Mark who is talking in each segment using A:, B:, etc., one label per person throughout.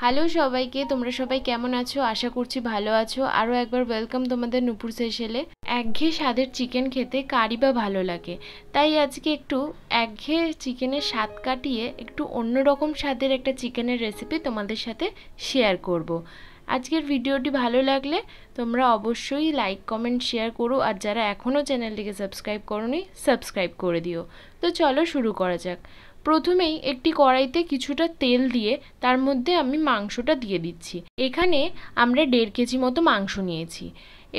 A: Hello সবাইকে, তোমরা সবাই কেমন আছো? আশা করছি ভালো আছো। আরও একবার ওয়েলকাম তোমাদের নূপুর সেশনে। একঘেয়ে স্বাদের চিকেন খেতে কারই বা ভালো লাগে, তাই আজকে একটু একঘেয়ে চিকেনের স্বাদ কাটিয়ে একটু অন্যরকম স্বাদের একটা চিকেনের রেসিপি তোমাদের সাথে শেয়ার করব। আজকের ভিডিওটি ভালো লাগলে তোমরা অবশ্যই লাইক কমেন্ট শেয়ার করো, আর যারা এখনও চ্যানেলটিকে সাবস্ক্রাইব করোনি সাবস্ক্রাইব করে দিও। তো চলো শুরু করা যাক। প্রথমেই একটি কড়াইতে কিছুটা তেল দিয়ে তার মধ্যে আমি মাংসটা দিয়ে দিচ্ছি। এখানে আমরা 1.5 কেজি মতো মাংস নিয়েছি।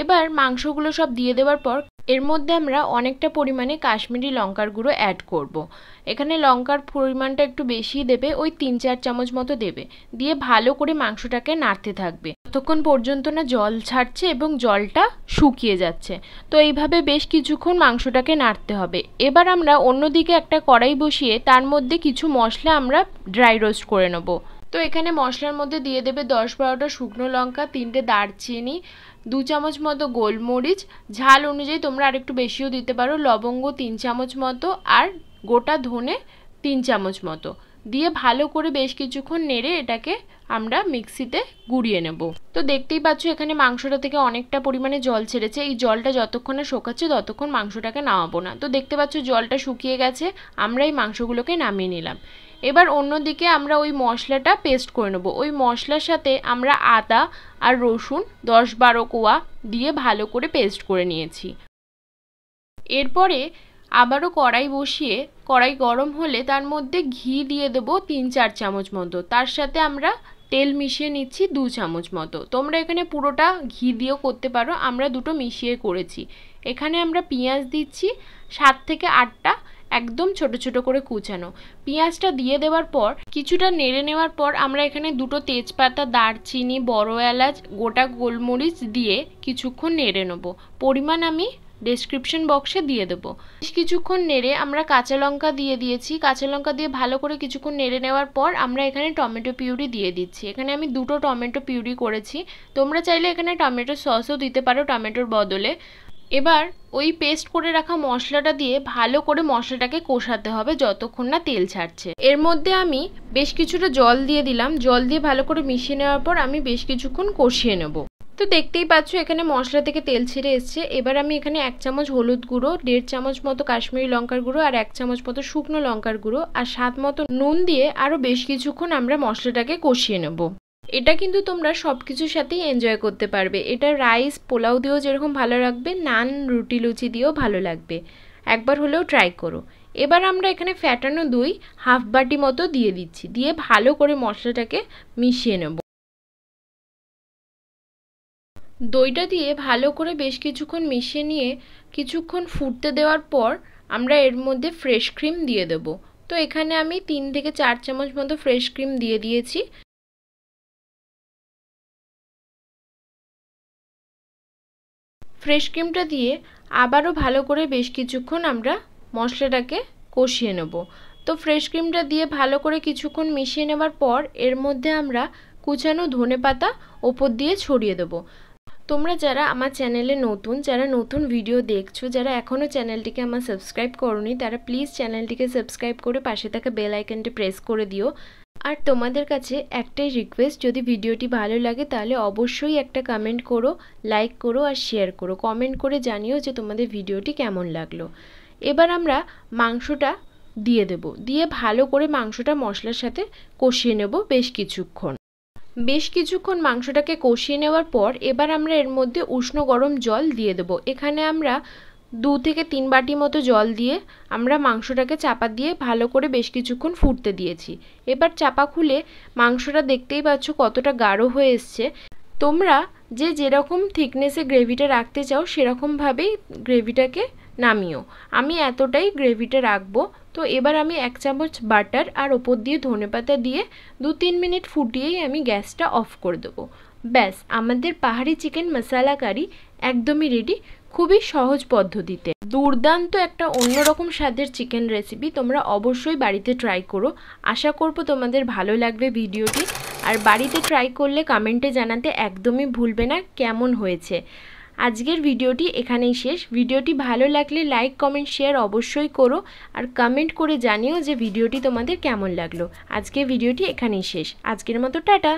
A: এবার মাংসগুলো সব দিয়ে দেওয়ার পর এর মধ্যে আমরা অনেকটা পরিমাণে কাশ্মীরি লঙ্কার গুঁড়ো অ্যাড করব। এখানে লঙ্কার পরিমাণটা একটু বেশি দেবে, ওই 3-4 চামচ মতো দেবে। দিয়ে ভালো করে মাংসটাকে নাড়তে থাকবে ততক্ষণ পর্যন্ত না জল ছাড়ছে এবং জলটা শুকিয়ে যাচ্ছে। তো এইভাবে বেশ কিছুক্ষণ মাংসটাকে নাড়তে হবে। এবার আমরা অন্যদিকে একটা কড়াই বসিয়ে তার মধ্যে কিছু মশলা আমরা ড্রাই রোস্ট করে নেব। তো এখানে মশলার মধ্যে দিয়ে দেবে 10-12টা শুকনো লঙ্কা, 3টে দারচিনি, 2 চামচ মতো গোলমরিচ, ঝাল অনুযায়ী তোমরা আরেকটু বেশিও দিতে পারো, লবঙ্গ 3 চামচ মতো, আর গোটা ধনে 3 চামচ মতো দিয়ে ভালো করে বেশ কিছুক্ষণ নেড়ে এটাকে আমরা মিক্সিতে গুঁড়িয়ে নেব। তো দেখতেই পাচ্ছ এখানে মাংসটা থেকে অনেকটা পরিমাণে জল ছেড়েছে। এই জলটা যতক্ষণ না শোকাচ্ছে ততক্ষণ মাংসটাকে নামাবো না। তো দেখতে পাচ্ছ জলটা শুকিয়ে গেছে, আমরা এই মাংসগুলোকে নামিয়ে নিলাম। এবার অন্যদিকে আমরা ওই মশলাটা পেস্ট করে নেব। ওই মশলার সাথে আমরা আদা আর রসুন 10-12 কোয়া দিয়ে ভালো করে পেস্ট করে নিয়েছি। এরপরে আবারও কড়াই বসিয়ে কড়াই গরম হলে তার মধ্যে ঘি দিয়ে দেবো 3-4 চামচ মতো। তার সাথে আমরা তেল মিশিয়ে নিচ্ছি 2 চামচ মতো। তোমরা এখানে পুরোটা ঘি দিয়েও করতে পারো, আমরা দুটো মিশিয়ে করেছি। এখানে আমরা পেঁয়াজ দিচ্ছি 7 থেকে 8টা, একদম ছোট ছোট করে কুচানো। পেঁয়াজটা দিয়ে দেওয়ার পর কিছুটা নেড়ে নেওয়ার পর আমরা এখানে 2টো তেজপাতা, দারচিনি, বড় এলাচ, গোটা গোলমরিচ দিয়ে কিছুক্ষণ নেড়ে নেব। পরিমাণ আমি ডেসক্রিপশন বক্সে দিয়ে দেবো। বেশ কিছুক্ষণ নেড়ে আমরা কাঁচা লঙ্কা দিয়ে দিয়েছি। কাঁচা লঙ্কা দিয়ে ভালো করে কিছুক্ষণ নেড়ে নেওয়ার পর আমরা এখানে টমেটো পিউরি দিয়ে দিচ্ছি। এখানে আমি 2টো টমেটো পিউরি করেছি। তোমরা চাইলে এখানে টমেটো সসও দিতে পারো টমেটোর বদলে। এবার ওই পেস্ট করে রাখা মশলাটা দিয়ে ভালো করে মশলাটাকে কষাতে হবে যতক্ষণ না তেল ছাড়ছে। এর মধ্যে আমি বেশ কিছুটা জল দিয়ে দিলাম। জল দিয়ে ভালো করে মিশিয়ে নেওয়ার পর আমি বেশ কিছুক্ষণ কষিয়ে নেব। তো দেখতেই পাচ্ছ এখানে মশলা থেকে তেল ছেড়ে এসছে। এবার আমি এখানে 1 চামচ হলুদ গুঁড়ো, 1.5 চামচ মতো কাশ্মীরি লঙ্কার গুঁড়ো আর 1 চামচ মতো শুকনো লঙ্কার গুঁড়ো আর স্বাদ মতো নুন দিয়ে আরও বেশ কিছুক্ষণ আমরা মশলাটাকে কষিয়ে নেব। এটা কিন্তু তোমরা সব কিছুর সাথেই এনজয় করতে পারবে। এটা রাইস পোলাও দিয়েও যেরকম ভালো লাগবে, নান রুটি লুচি দিয়েও ভালো লাগবে। একবার হলেও ট্রাই করো। এবার আমরা এখানে ফ্যাটানো দই হাফ বাটি মতো দিয়ে দিচ্ছি, দিয়ে ভালো করে মশলাটাকে মিশিয়ে নেব। দইটা দিয়ে ভালো করে বেশ কিছুক্ষণ মিশিয়ে নিয়ে কিছুক্ষণ ফুটতে দেওয়ার পর আমরা এর মধ্যে ফ্রেশ ক্রিম দিয়ে দেব। তো এখানে আমি 3 থেকে 4 চামচ মতো ফ্রেশ ক্রিম দিয়ে দিয়েছি। ফ্রেশ ক্রিমটা দিয়ে আবারও ভালো করে বেশ কিছুক্ষণ আমরা মশলাটাকে কষিয়ে নেব। তো ফ্রেশ ক্রিমটা দিয়ে ভালো করে কিছুক্ষণ মিশিয়ে নেবার পর এর মধ্যে আমরা কুচানো ধনেপাতা ওপর দিয়ে ছড়িয়ে দেব। তোমরা যারা আমার চ্যানেলে নতুন, যারা নতুন ভিডিও দেখছো, যারা এখনও চ্যানেলটিকে আমার সাবস্ক্রাইব করোনি, তারা প্লিজ চ্যানেলটিকে সাবস্ক্রাইব করে পাশে থাকা বেল আইকনটি প্রেস করে দিও। আর তোমাদের কাছে একটাই রিকোয়েস্ট, যদি ভিডিওটি ভালো লাগে তাহলে অবশ্যই একটা কমেন্ট করো, লাইক করো আর শেয়ার করো। কমেন্ট করে জানিও যে তোমাদের ভিডিওটি কেমন লাগলো। এবার আমরা মাংসটা দিয়ে দেব, দিয়ে ভালো করে মাংসটা মশলার সাথে কষিয়ে নেব বেশ কিছুক্ষণ মাংসটাকে কষিয়ে নেওয়ার পর এবার আমরা এর মধ্যে উষ্ণ গরম জল দিয়ে দেব। এখানে আমরা 2 থেকে 3 বাটি মতো জল দিয়ে আমরা মাংসটাকে চাপা দিয়ে ভালো করে বেশ কিছুক্ষণ ফুটতে দিয়েছি। এবার চাপা খুলে মাংসটা দেখতেই পাচ্ছ কতটা গাঢ় হয়ে এসছে। তোমরা যেরকম থিকনেসে গ্রেভিটা রাখতে চাও সেরকমভাবেই গ্রেভিটাকে নামিও। আমি এতটাই গ্রেভিটা রাখবো। তো এবার আমি 1 চামচ বাটার আর ওপর দিয়ে ধনেপাতা দিয়ে 2-3 মিনিট ফুটিয়েই আমি গ্যাসটা অফ করে দেবো। ব্যাস, আমাদের পাহাড়ি চিকেন মশলা কারি একদমই রেডি। খুবই সহজ পদ্ধতিতে দুর্দান্ত একটা অন্যরকম স্বাদের চিকেন রেসিপি। তোমরা অবশ্যই বাড়িতে ট্রাই করো। আশা করব তোমাদের ভালো লাগবে ভিডিওটি। আর বাড়িতে ট্রাই করলে কমেন্টে জানাতে একদমই ভুলবে না কেমন হয়েছে। আজকের ভিডিওটি এখানেই শেষ। ভিডিওটি ভালো লাগলে লাইক কমেন্ট শেয়ার অবশ্যই করো, আর কমেন্ট করে জানিও যে ভিডিওটি তোমাদের কেমন লাগলো। আজকের ভিডিওটি এখানেই শেষ। আজকের মতো টাটা।